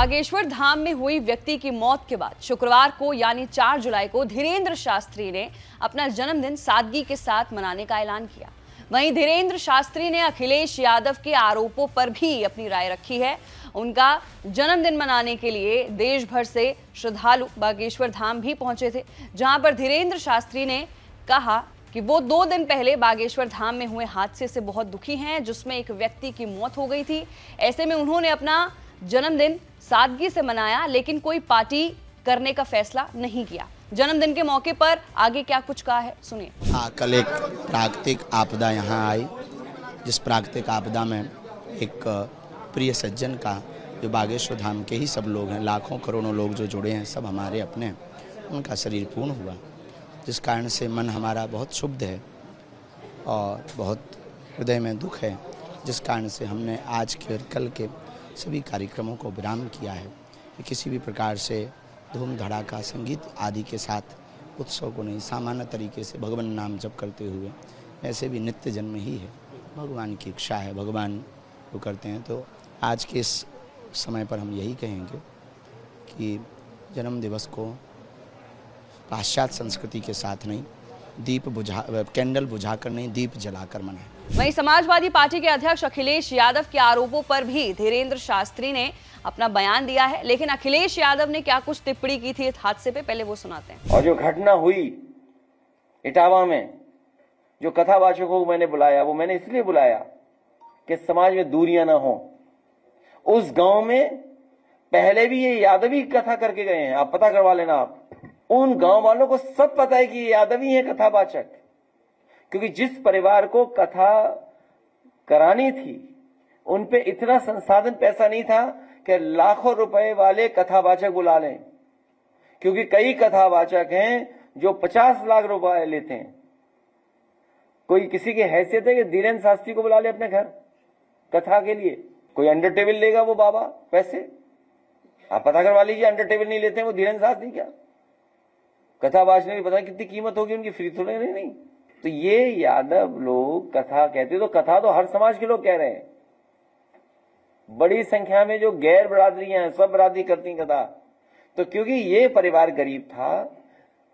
बागेश्वर धाम में हुई व्यक्ति की मौत के बाद शुक्रवार को यानी 4 जुलाई को धीरेन्द्र शास्त्री ने अपना जन्मदिन सादगी के साथ मनाने का ऐलान किया। वहीं धीरेन्द्र शास्त्री ने अखिलेश यादव के आरोपों पर भी अपनी राय रखी है। उनका जन्मदिन मनाने के लिए देश भर से श्रद्धालु बागेश्वर धाम भी पहुंचे थे, जहां पर धीरेन्द्र शास्त्री ने कहा कि वो 2 दिन पहले बागेश्वर धाम में हुए हादसे से बहुत दुखी हैं, जिसमें एक व्यक्ति की मौत हो गई थी। ऐसे में उन्होंने अपना जन्मदिन सादगी से मनाया, लेकिन कोई पार्टी करने का फैसला नहीं किया। जन्मदिन के मौके पर आगे क्या कुछ कहा है, सुनिए। कल एक प्राकृतिक आपदा यहाँ आई, जिस प्राकृतिक आपदा में एक प्रिय सज्जन का, जो बागेश्वर धाम के ही सब लोग हैं, लाखों करोड़ों लोग जो जुड़े हैं, सब हमारे अपने, उनका शरीर पूर्ण हुआ, जिस कारण से मन हमारा बहुत क्षुब्ध है और बहुत हृदय में दुख है, जिस कारण से हमने आज के और कल के सभी कार्यक्रमों को विराम किया है। किसी भी प्रकार से धूम धड़ाका संगीत आदि के साथ उत्सव को नहीं, सामान्य तरीके से भगवान नाम जप करते हुए, ऐसे भी नित्य जन्म ही है, भगवान की इच्छा है, भगवान जो करते हैं। तो आज के इस समय पर हम यही कहेंगे कि जन्म दिवस को पाश्चात्य संस्कृति के साथ नहीं, कैंडल बुझाकर नहीं, दीप जलाकर मनाएं। वहीं समाजवादी पार्टी के अध्यक्ष अखिलेश यादव के आरोपों पर भी धीरेन्द्र शास्त्री ने अपना बयान दिया है, लेकिन अखिलेश यादव ने क्या कुछ टिप्पणी की थी इस हादसे पे, पहले वो सुनाते हैं। और जो घटना हुई इटावा में, जो कथावाचकों को मैंने बुलाया, वो मैंने इसलिए बुलाया कि समाज में दूरियां ना हो। उस गांव में पहले भी ये यादवी कथा करके गए हैं, आप पता करवा लेना। आप उन गांव वालों को सब पता है कि ये यादवी है कथावाचक, क्योंकि जिस परिवार को कथा करानी थी उन पे इतना संसाधन पैसा नहीं था कि लाखों रुपए वाले कथावाचक बुला लें, क्योंकि कई कथावाचक हैं जो 50 लाख रुपए लेते हैं। कोई किसी की हैसियत है कि धीरेन्द्र शास्त्री को बुला ले अपने घर कथा के लिए? कोई अंडर टेबल लेगा वो बाबा पैसे? आप पता करवा लीजिए, अंडर टेबल नहीं लेते हैं वो धीरेन्द्र शास्त्री। क्या कथावाचक की पता कितनी कीमत होगी उनकी, फ्री थोड़े नहीं। तो ये यादव लोग कथा कहते, तो कथा तो हर समाज के लोग कह रहे हैं। बड़ी संख्या में जो गैर बरादरियां हैं, सब बरादरी करती कथा। तो क्योंकि ये परिवार गरीब था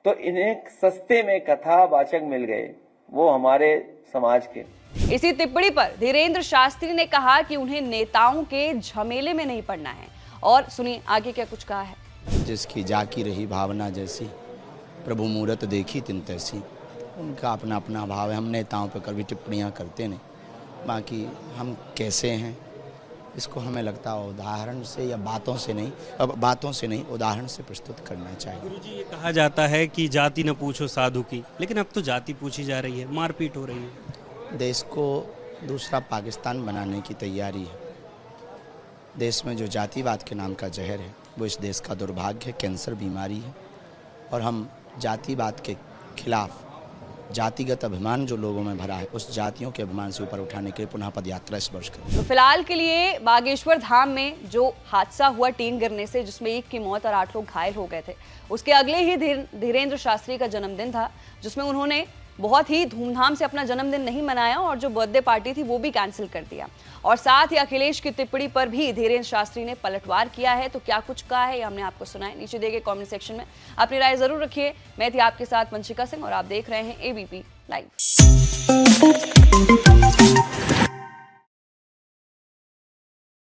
तो इन्हें सस्ते में कथावाचक मिल गए, वो हमारे समाज के। इसी टिप्पणी पर धीरेन्द्र शास्त्री ने कहा कि उन्हें नेताओं के झमेले में नहीं पड़ना है, और सुनिए आगे क्या कुछ कहा है। जिसकी जाकी रही भावना जैसी, प्रभु मूरत देखी तिन तैसी। उनका अपना अपना भाव है, हम नेताओं पर कभी टिप्पणियां करते नहीं। बाकी हम कैसे हैं इसको हमें लगता है उदाहरण से या बातों से नहीं, उदाहरण से प्रस्तुत करना चाहिए। गुरुजी, ये कहा जाता है कि जाति न पूछो साधु की, लेकिन अब तो जाति पूछी जा रही है, मारपीट हो रही है। देश को दूसरा पाकिस्तान बनाने की तैयारी है। देश में जो जातिवाद के नाम का जहर है वो इस देश का दुर्भाग्य है, कैंसर बीमारी है। और हम जातिवाद के खिलाफ, जातिगत अभिमान जो लोगों में भरा है, उस जातियों के अभिमान से ऊपर उठाने के लिए पुनः पदयात्रा इस वर्ष करें। तो फिलहाल के लिए बागेश्वर धाम में जो हादसा हुआ टीन गिरने से, जिसमें 1 की मौत और 8 लोग घायल हो गए थे, उसके अगले ही धीरेन्द्र शास्त्री का जन्मदिन था, जिसमें उन्होंने बहुत ही धूमधाम से अपना जन्मदिन नहीं मनाया और जो बर्थडे पार्टी थी वो भी कैंसिल कर दिया। और साथ ही अखिलेश की टिप्पणी पर भी धीरेन्द्र शास्त्री ने पलटवार किया है। तो क्या कुछ कहा है, हमने आपको सुनाया। नीचे दिए गए कमेंट सेक्शन में अपनी राय जरूर रखिए। मैं थी आपके साथ वंशिका सिंह और आप देख रहे हैं ABP लाइव।